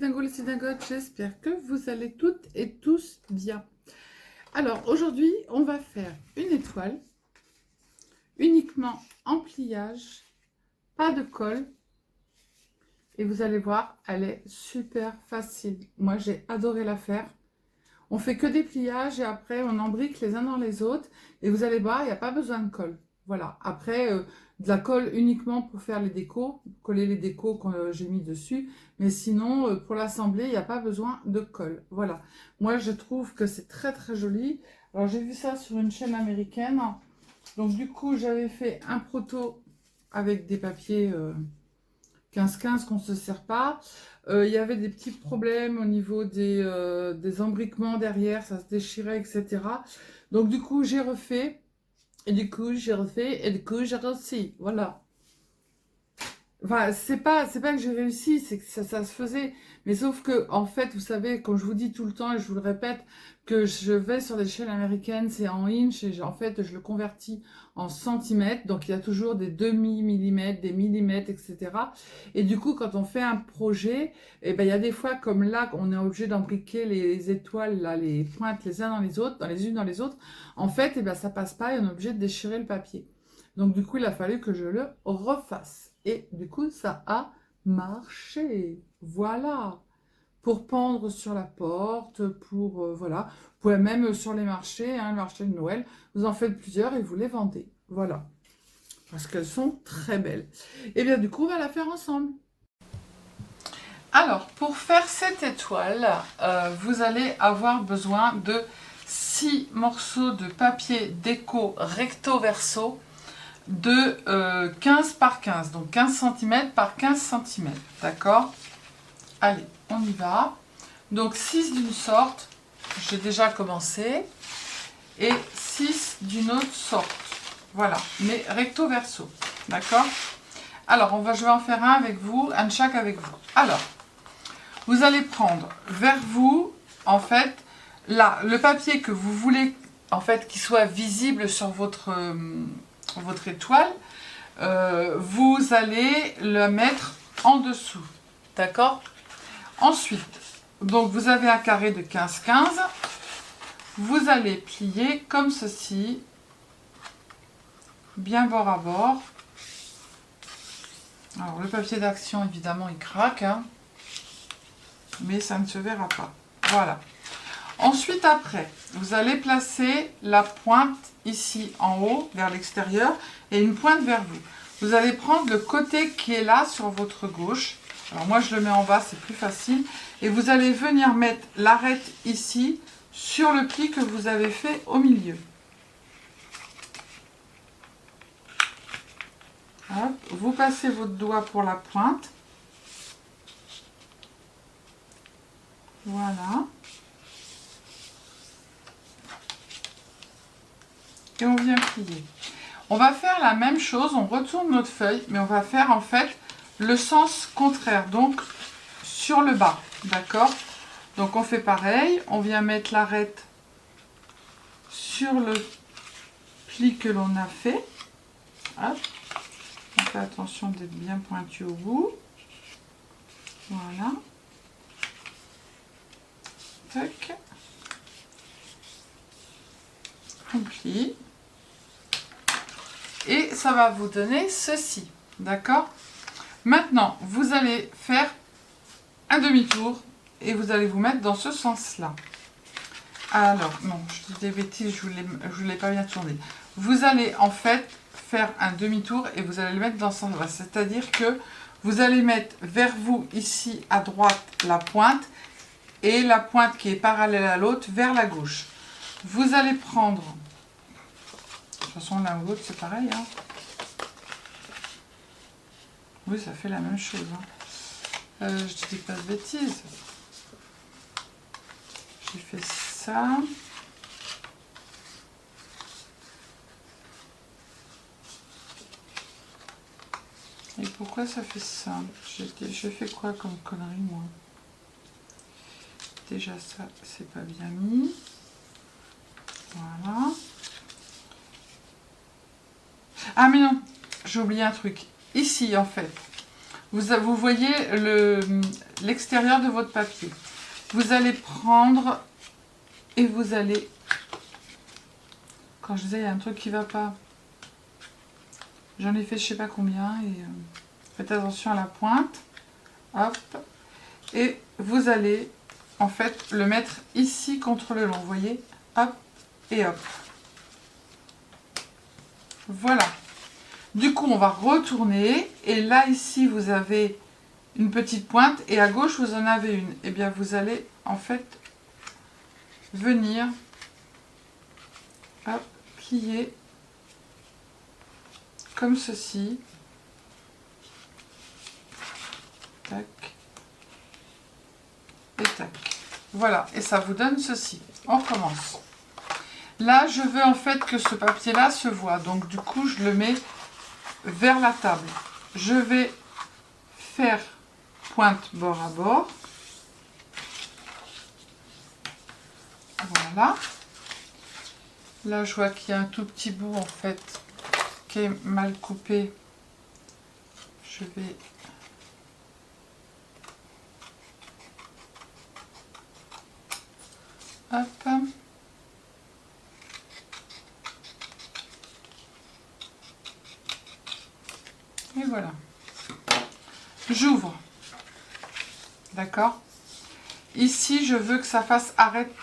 Dingo, les Dingotes, j'espère que vous allez toutes et tous bien. Alors aujourd'hui, on va faire une étoile, uniquement en pliage, pas de colle. Et vous allez voir, elle est super facile. Moi, j'ai adoré la faire. On fait que des pliages et après, on embrique les uns dans les autres. Et vous allez voir, il n'y a pas besoin de colle. Voilà. Après, de la colle uniquement pour faire les décos, coller les décos que j'ai mis dessus. Mais sinon, pour l'assembler, il n'y a pas besoin de colle. Voilà. Moi, je trouve que c'est très très joli. Alors, j'ai vu ça sur une chaîne américaine. Donc, du coup, j'avais fait un proto avec des papiers 15-15 qu'on ne se sert pas. Il y avait des petits problèmes au niveau des embriquements derrière, ça se déchirait, etc. Donc du coup, j'ai refait, et du coup, j'ai refait, et du coup, j'ai réussi. Voilà. Enfin, c'est pas que j'ai réussi, c'est que ça se faisait. Mais sauf que, en fait, vous savez, comme je vous dis tout le temps, et je vous le répète, que je vais sur l'échelle américaine, c'est en inch, et en fait, je le convertis en centimètres. Donc, il y a toujours des demi-millimètres, des millimètres, etc. Et du coup, quand on fait un projet, eh ben, il y a des fois, comme là, on est obligé d'embriquer les étoiles, là, les pointes les uns dans les autres, dans les unes dans les autres. En fait, eh ben, ça passe pas et on est obligé de déchirer le papier. Donc du coup, il a fallu que je le refasse. Et du coup, ça a marché. Voilà. Pour pendre sur la porte, pour... voilà. Vous pouvez même sur les marchés, hein, le marché de Noël, vous en faites plusieurs et vous les vendez. Voilà. Parce qu'elles sont très belles. Et bien du coup, on va la faire ensemble. Alors, pour faire cette étoile, vous allez avoir besoin de 6 morceaux de papier déco recto verso de 15 par 15, donc 15 cm par 15 cm, d'accord? Allez, on y va. Donc 6 d'une sorte, j'ai déjà commencé, et 6 d'une autre sorte, voilà, mais recto verso, d'accord? Alors, je vais en faire un avec vous, un de chaque avec vous. Alors, vous allez prendre vers vous, en fait, là, le papier que vous voulez, en fait, qui soit visible sur votre étoile, vous allez le mettre en dessous, d'accord? Ensuite, donc vous avez un carré de 15-15, vous allez plier comme ceci, bien bord à bord. Alors le papier d'action, évidemment, il craque, hein, mais ça ne se verra pas. Voilà. Ensuite, après, vous allez placer la pointe ici en haut, vers l'extérieur, et une pointe vers vous. Vous allez prendre le côté qui est là, sur votre gauche. Alors moi, je le mets en bas, c'est plus facile. Et vous allez venir mettre l'arête ici, sur le pli que vous avez fait au milieu. Hop, vous passez votre doigt pour la pointe. Voilà. Et on vient plier. On va faire la même chose, on retourne notre feuille, mais on va faire en fait le sens contraire, donc sur le bas, d'accord? Donc on fait pareil, on vient mettre l'arête sur le pli que l'on a fait. Hop. On fait attention d'être bien pointu au bout. Voilà. Tac. On plie. Et ça va vous donner ceci, d'accord? Maintenant, vous allez faire un demi-tour et vous allez vous mettre dans ce sens-là. Alors, non, je dis des bêtises, je ne l'ai pas bien tourné. Vous allez en fait faire un demi-tour et vous allez le mettre dans ce sens-là. C'est-à-dire que vous allez mettre vers vous, ici, à droite, la pointe et la pointe qui est parallèle à l'autre vers la gauche. Vous allez prendre... De toute façon, l'un ou l'autre, c'est pareil. Hein. Oui, ça fait la même chose. Hein. Je dis pas de bêtises. J'ai fait ça. Et pourquoi ça fait ça? J'ai fait quoi comme connerie, moi? Déjà, ça, c'est pas bien mis. Voilà. Ah, mais non, j'ai oublié un truc. Ici, en fait, Vous voyez l'extérieur de votre papier. Vous allez prendre et vous allez... Quand je disais, il y a un truc qui ne va pas. J'en ai fait je ne sais pas combien. Et faites attention à la pointe. Hop. Et vous allez, en fait, le mettre ici contre le long. Vous voyez? Hop et hop. Voilà. Du coup, on va retourner. Et là, ici, vous avez une petite pointe. Et à gauche, vous en avez une. Et bien, vous allez, en fait, venir... Hop, plier comme ceci. Tac. Et tac. Voilà, et ça vous donne ceci. On recommence. Là, je veux en fait que ce papier-là se voit. Donc, du coup, je le mets vers la table. Je vais faire pointe bord à bord. Voilà. Là, je vois qu'il y a un tout petit bout, en fait, qui est mal coupé. Je vais... Hop. Et voilà. J'ouvre. D'accord? Ici, je veux que ça fasse arête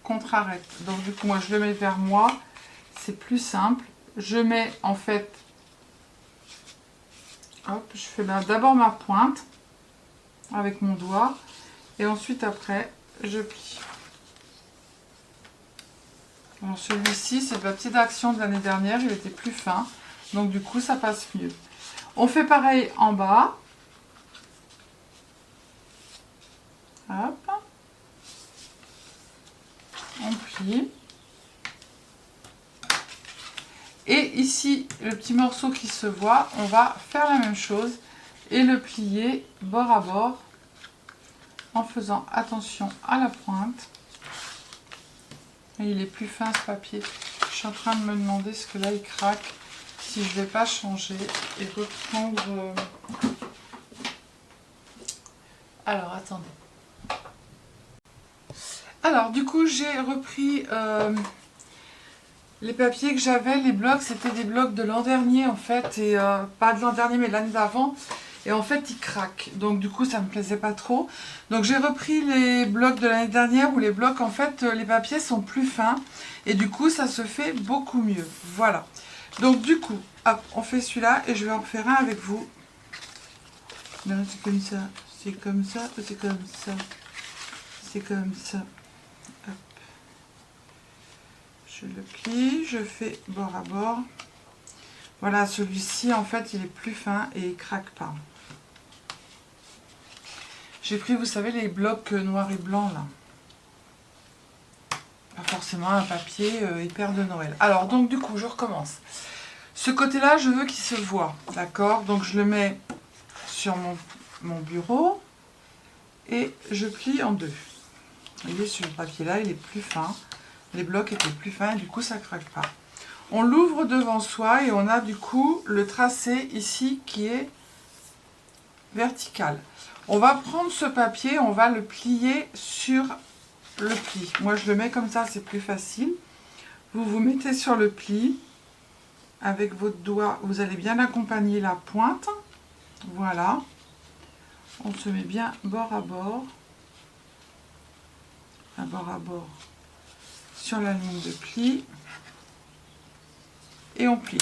contre arête. Donc, du coup, moi, je le mets vers moi. C'est plus simple. Je mets, en fait... Hop, je fais d'abord ma pointe avec mon doigt. Et ensuite, après, je plie. Alors, celui-ci, c'est de la petite action de l'année dernière. Il était plus fin. Donc, du coup, ça passe mieux. On fait pareil en bas. Hop. On plie. Et ici, le petit morceau qui se voit, on va faire la même chose et le plier bord à bord en faisant attention à la pointe. Et il est plus fin ce papier. Je suis en train de me demander ce que là il craque, si je ne vais pas changer et reprendre... Alors, attendez. Alors, du coup, j'ai repris... les papiers que j'avais, les blocs, c'était des blocs de l'an dernier en fait, et pas de l'an dernier mais l'année d'avant, et en fait ils craquent, donc du coup ça me plaisait pas trop. Donc j'ai repris les blocs de l'année dernière où les blocs en fait, les papiers sont plus fins, et du coup ça se fait beaucoup mieux, voilà. Donc du coup, hop, on fait celui-là, et je vais en faire un avec vous. Non, c'est comme ça, c'est comme ça, c'est comme ça, c'est comme ça. Je le plie, je fais bord à bord. Voilà, celui-ci, en fait, il est plus fin et il craque pas. J'ai pris, vous savez, les blocs noirs et blancs, là. Pas forcément un papier hyper de Noël. Alors, donc, du coup, je recommence. Ce côté-là, je veux qu'il se voit, d'accord? Donc, je le mets sur mon bureau et je plie en deux. Vous voyez, sur le papier-là, il est plus fin. Les blocs étaient plus fins et du coup, ça ne craque pas. On l'ouvre devant soi et on a du coup le tracé ici qui est vertical. On va prendre ce papier, on va le plier sur le pli. Moi je le mets comme ça, c'est plus facile. Vous vous mettez sur le pli. Avec votre doigt, vous allez bien accompagner la pointe. Voilà. On se met bien bord à bord. Bord à bord sur la ligne de pli. Et on plie.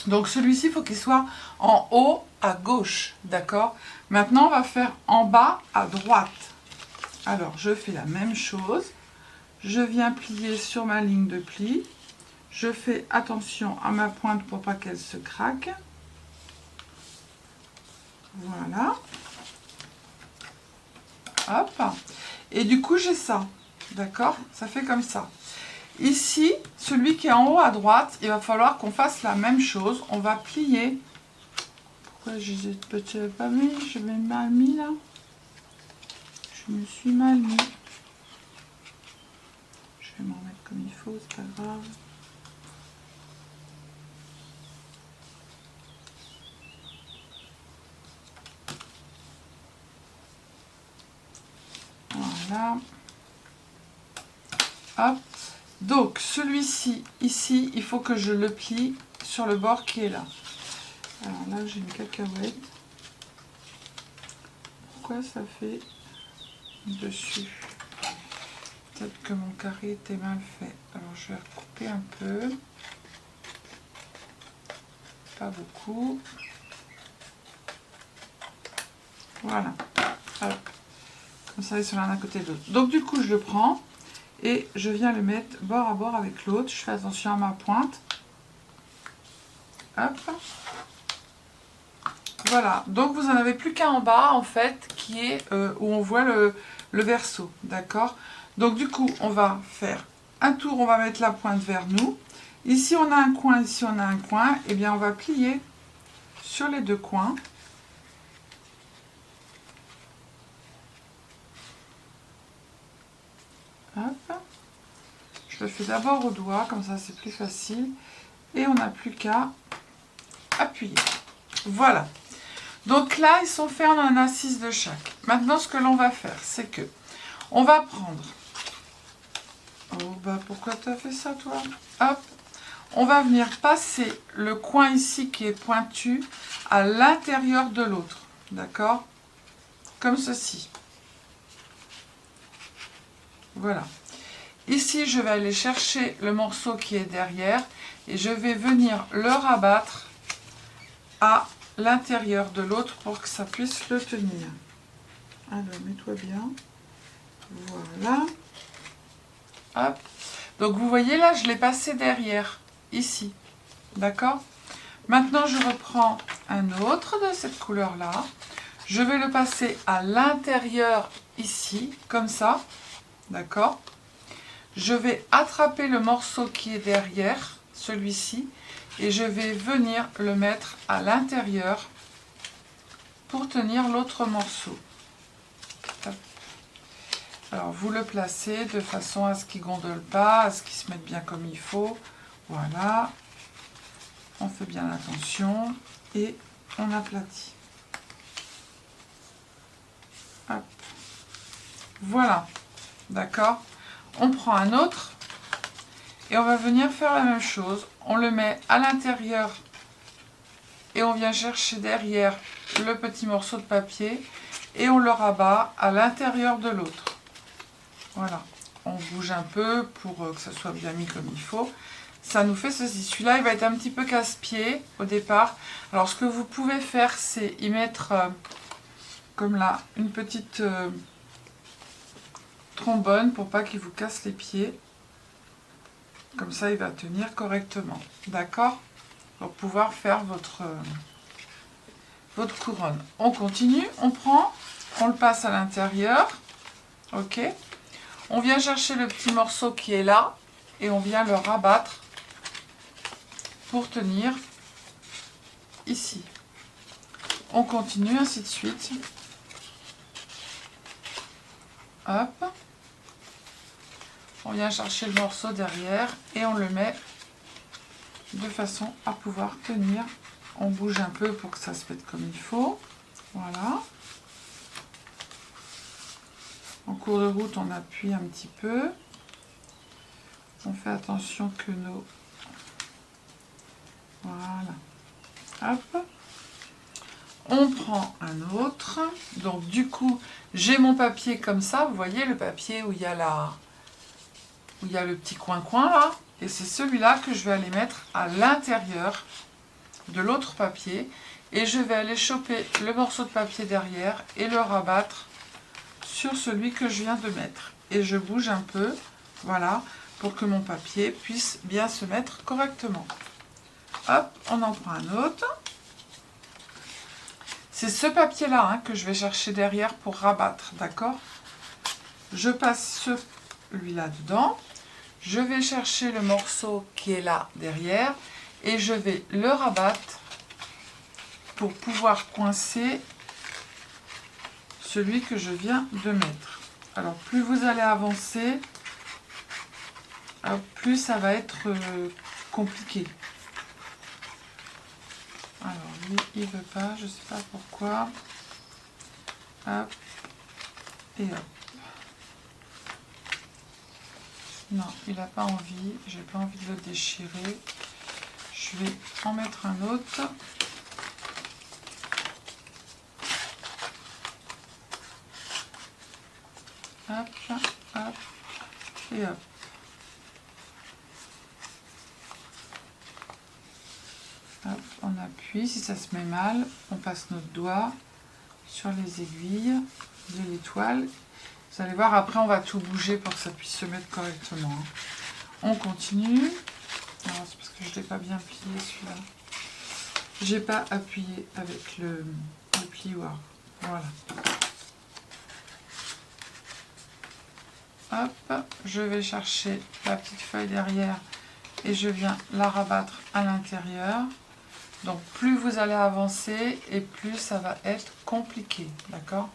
Donc celui-ci, il faut qu'il soit en haut à gauche, d'accord? Maintenant, on va faire en bas à droite. Alors, je fais la même chose. Je viens plier sur ma ligne de pli. Je fais attention à ma pointe pour pas qu'elle se craque. Voilà. Hop. Et du coup, j'ai ça, d'accord? Ça fait comme ça. Ici, celui qui est en haut à droite, il va falloir qu'on fasse la même chose. On va plier. Pourquoi je n'ai pas mis? Je m'ai mal mis là. Je me suis mal mis. Je vais m'en remettre comme il faut, c'est pas grave. Voilà. Hop. Donc, celui-ci, ici, il faut que je le plie sur le bord qui est là. Alors là, j'ai une cacahuète. Pourquoi ça fait dessus? Peut-être que mon carré était mal fait. Alors, je vais recouper un peu. Pas beaucoup. Voilà. Hop. Comme ça, ils sont l'un à côté de l'autre. Donc, du coup, je le prends et je viens le mettre bord à bord avec l'autre. Je fais attention à ma pointe. Hop. Voilà. Donc, vous n'en avez plus qu'un en bas, en fait, qui est où on voit le verso. D'accord? Donc, du coup, on va faire un tour. On va mettre la pointe vers nous. Ici, on a un coin. Ici, on a un coin. Eh bien, on va plier sur les deux coins. Hop. Je le fais d'abord au doigt, comme ça c'est plus facile. Et on n'a plus qu'à appuyer. Voilà. Donc là, ils sont faits, on en a 6 de chaque. Maintenant, ce que l'on va faire, c'est que on va prendre... Oh, bah pourquoi tu as fait ça, toi? Hop. On va venir passer le coin ici qui est pointu à l'intérieur de l'autre. D'accord? Comme ceci. Voilà. Ici, je vais aller chercher le morceau qui est derrière et je vais venir le rabattre à l'intérieur de l'autre pour que ça puisse le tenir. Alors, mets-toi bien. Voilà. Hop. Donc, vous voyez là, je l'ai passé derrière, ici. D'accord? Maintenant, je reprends un autre de cette couleur-là. Je vais le passer à l'intérieur, ici, comme ça. D'accord? Je vais attraper le morceau qui est derrière, celui-ci, et je vais venir le mettre à l'intérieur pour tenir l'autre morceau. Hop. Alors, vous le placez de façon à ce qu'il ne gondole pas, à ce qu'il se mette bien comme il faut. Voilà. On fait bien attention et on aplatit. Hop. Voilà. D'accord? On prend un autre et on va venir faire la même chose. On le met à l'intérieur et on vient chercher derrière le petit morceau de papier et on le rabat à l'intérieur de l'autre. Voilà. On bouge un peu pour que ça soit bien mis comme il faut. Ça nous fait ceci. Celui-là, il va être un petit peu casse-pied au départ. Alors, ce que vous pouvez faire, c'est y mettre, comme là, une petite trombone pour pas qu'il vous casse les pieds. Comme ça, il va tenir correctement. D'accord? Pour pouvoir faire votre couronne. On continue, on prend, on le passe à l'intérieur. Ok? On vient chercher le petit morceau qui est là et on vient le rabattre pour tenir ici. On continue, ainsi de suite. Hop. On vient chercher le morceau derrière et on le met de façon à pouvoir tenir. On bouge un peu pour que ça se mette comme il faut. Voilà. En cours de route, on appuie un petit peu. On fait attention que nos... Voilà. Hop. On prend un autre. Donc, du coup, j'ai mon papier comme ça. Vous voyez le papier où il y a le petit coin-coin là. Et c'est celui-là que je vais aller mettre à l'intérieur de l'autre papier. Et je vais aller choper le morceau de papier derrière et le rabattre sur celui que je viens de mettre. Et je bouge un peu, voilà, pour que mon papier puisse bien se mettre correctement. Hop, on en prend un autre. C'est ce papier-là hein, que je vais chercher derrière pour rabattre, d'accord? Je passe celui-là dedans. Je vais chercher le morceau qui est là derrière et je vais le rabattre pour pouvoir coincer celui que je viens de mettre. Alors, plus vous allez avancer, plus ça va être compliqué. Alors, lui, il veut pas, je sais pas pourquoi. Hop. Et hop. Non, il n'a pas envie. J'ai pas envie de le déchirer. Je vais en mettre un autre. Hop, hop, et hop. Hop, on appuie. Si ça se met mal, on passe notre doigt sur les aiguilles de l'étoile. Vous allez voir, après, on va tout bouger pour que ça puisse se mettre correctement. On continue. Alors, c'est parce que je ne l'ai pas bien plié, celui-là. J'ai pas appuyé avec le plioir. Voilà. Hop, je vais chercher la petite feuille derrière et je viens la rabattre à l'intérieur. Donc plus vous allez avancer et plus ça va être compliqué, d'accord?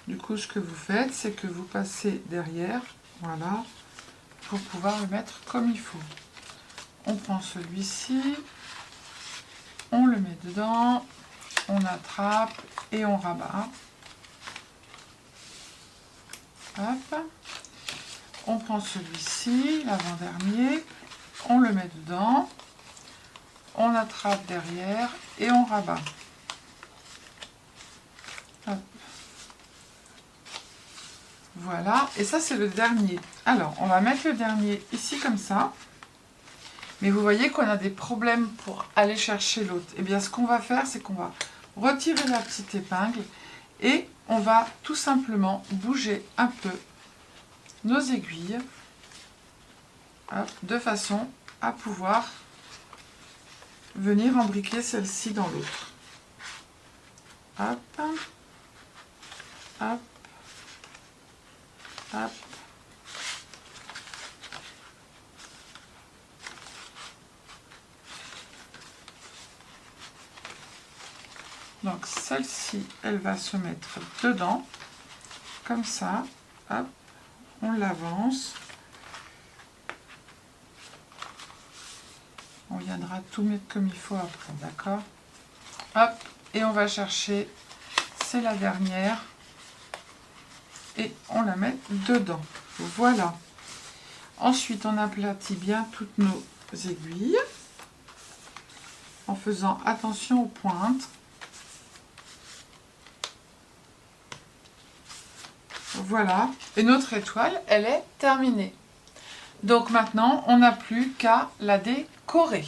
Du coup, ce que vous faites, c'est que vous passez derrière, voilà, pour pouvoir le mettre comme il faut. On prend celui-ci, on le met dedans, on attrape et on rabat. Hop. On prend celui-ci, l'avant-dernier, on le met dedans, on attrape derrière et on rabat. Hop. Voilà, et ça c'est le dernier. Alors, on va mettre le dernier ici comme ça. Mais vous voyez qu'on a des problèmes pour aller chercher l'autre. Eh bien, ce qu'on va faire, c'est qu'on va retirer la petite épingle et on va tout simplement bouger un peu nos aiguilles, hop, de façon à pouvoir venir embriquer celle-ci dans l'autre. Hop, hop, hop. Donc celle-ci, elle va se mettre dedans, comme ça, hop, on l'avance. On viendra tout mettre comme il faut après, d'accord? Hop, et on va chercher, c'est la dernière, et on la met dedans. Voilà. Ensuite, on aplatit bien toutes nos aiguilles, en faisant attention aux pointes. Voilà, et notre étoile, elle est terminée. Donc maintenant, on n'a plus qu'à la décorer.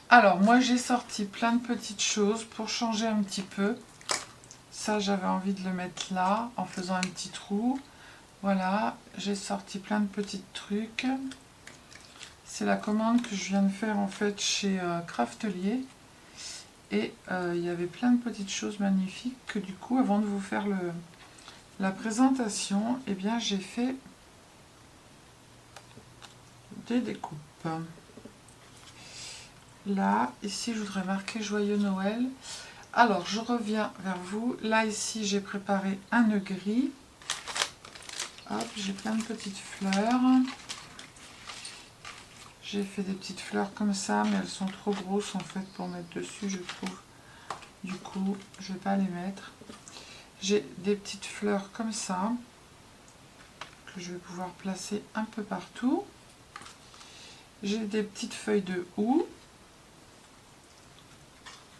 Alors, moi, j'ai sorti plein de petites choses pour changer un petit peu. Ça, j'avais envie de le mettre là, en faisant un petit trou. Voilà, j'ai sorti plein de petits trucs. C'est la commande que je viens de faire, en fait, chez Craftelier. Et il y avait plein de petites choses magnifiques que, du coup, avant de vous faire la présentation, eh bien, j'ai fait des découpes. Là, ici, je voudrais marquer Joyeux Noël. Alors, je reviens vers vous. Là, ici, j'ai préparé un nœud gris. Hop, j'ai plein de petites fleurs. J'ai fait des petites fleurs comme ça, mais elles sont trop grosses, en fait, pour mettre dessus, je trouve. Du coup, je ne vais pas les mettre. J'ai des petites fleurs comme ça, que je vais pouvoir placer un peu partout. J'ai des petites feuilles de houx.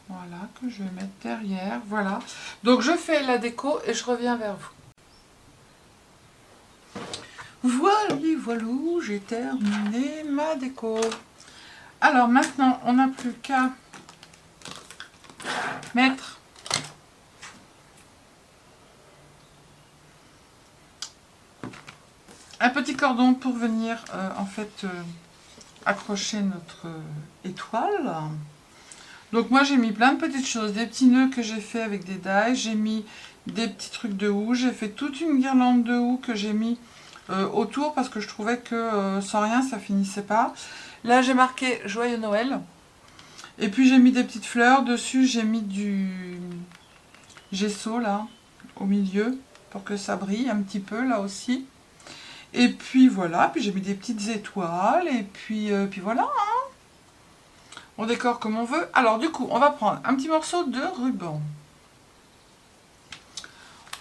Voilà, que je vais mettre derrière. Voilà. Donc, je fais la déco et je reviens vers vous. Voilà, voilou, j'ai terminé ma déco. Alors, maintenant, on n'a plus qu'à mettre un petit cordon pour venir, en fait, accrocher notre étoile. Donc moi j'ai mis plein de petites choses, des petits nœuds que j'ai fait avec des die, j'ai mis des petits trucs de houx, j'ai fait toute une guirlande de houx que j'ai mis autour parce que je trouvais que sans rien ça finissait pas. Là j'ai marqué Joyeux Noël et puis j'ai mis des petites fleurs, dessus j'ai mis du gesso là au milieu pour que ça brille un petit peu là aussi. Et puis voilà, puis j'ai mis des petites étoiles et puis voilà. On décore comme on veut. Alors du coup, on va prendre un petit morceau de ruban.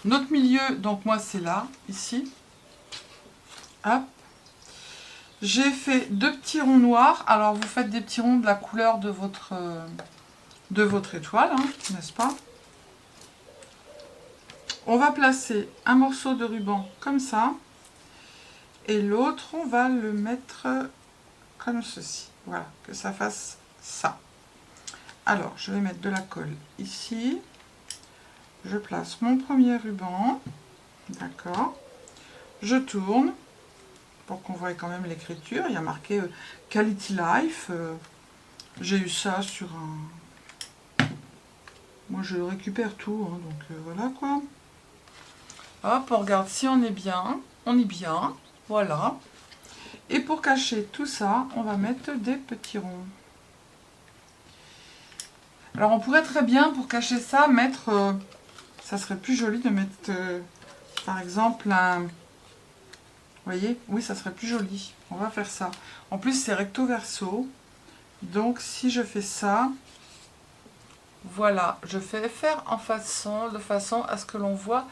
Notre milieu, donc moi c'est là, ici. Hop. J'ai fait 2 petits ronds noirs. Alors, vous faites des petits ronds de la couleur de votre étoile, hein, n'est-ce pas? On va placer un morceau de ruban comme ça. Et l'autre, on va le mettre comme ceci. Voilà, que ça fasse ça. Alors, je vais mettre de la colle ici. Je place mon premier ruban. D'accord. Je tourne pour qu'on voit quand même l'écriture. Il y a marqué Quality Life. J'ai eu ça sur un... Moi, je récupère tout, hein, donc voilà quoi. Hop, on regarde si on est bien. On est bien. Voilà. Et pour cacher tout ça, on va mettre des petits ronds. Alors, on pourrait très bien, pour cacher ça, mettre... ça serait plus joli de mettre, par exemple, un... Vous voyez? Oui, ça serait plus joli. On va faire ça. En plus, c'est recto verso. Donc, si je fais ça... Voilà, je vais faire de façon à ce que l'on voit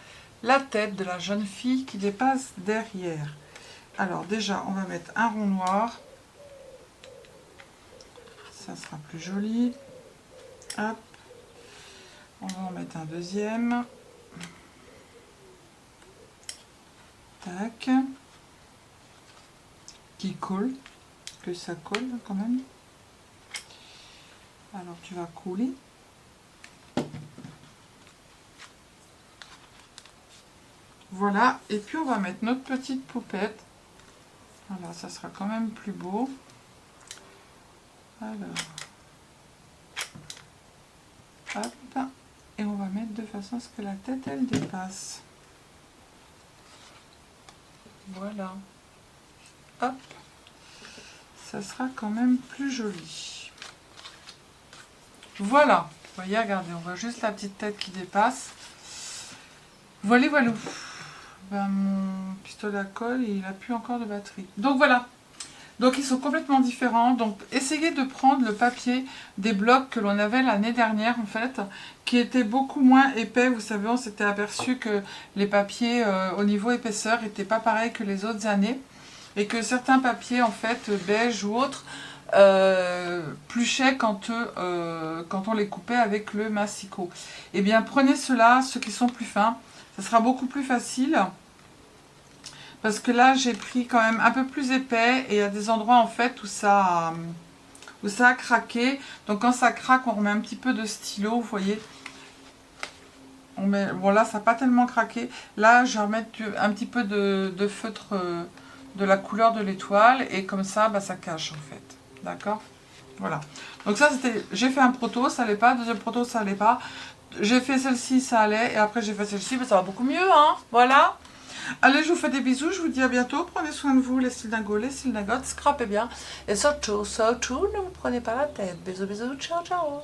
la tête de la jeune fille qui dépasse derrière. Alors, déjà, on va mettre un rond noir. Ça sera plus joli. Hop. On va en mettre un deuxième. Tac. Qui colle. Que ça colle quand même. Alors, tu vas couler. Voilà. Et puis, on va mettre notre petite poupette. Voilà, ça sera quand même plus beau. Alors. Hop. Et on va mettre de façon à ce que la tête, elle dépasse. Voilà. Hop. Ça sera quand même plus joli. Voilà. Vous voyez, regardez, on voit juste la petite tête qui dépasse. Voilà, voilà. Ben, mon pistolet à colle, il n'a plus encore de batterie. Donc voilà. Donc ils sont complètement différents. Donc essayez de prendre le papier des blocs que l'on avait l'année dernière en fait, qui était beaucoup moins épais. Vous savez, on s'était aperçu que les papiers au niveau épaisseur n'étaient pas pareils que les autres années. Et que certains papiers en fait, beige ou autres, pluchaient quand on les coupait avec le massicot. Eh bien prenez ceux-là, ceux qui sont plus fins. Ça sera beaucoup plus facile. Parce que là, j'ai pris quand même un peu plus épais. Et il y a des endroits, en fait, où ça a craqué. Donc, quand ça craque, on remet un petit peu de stylo, vous voyez. On met, bon, là, ça n'a pas tellement craqué. Là, je vais remettre un petit peu de feutre de la couleur de l'étoile. Et comme ça, bah, ça cache, en fait. D'accord? Voilà. Donc, ça, c'était... J'ai fait un proto, ça n'allait pas. Deuxième proto, ça n'allait pas. J'ai fait celle-ci, ça allait. Et après, j'ai fait celle-ci, mais ça va beaucoup mieux, hein. Voilà. Allez, je vous fais des bisous, je vous dis à bientôt. Prenez soin de vous, les styles dingos, les styles dingotes, scrapez bien. Et surtout, ne vous prenez pas la tête. Bisous, bisous, ciao, ciao.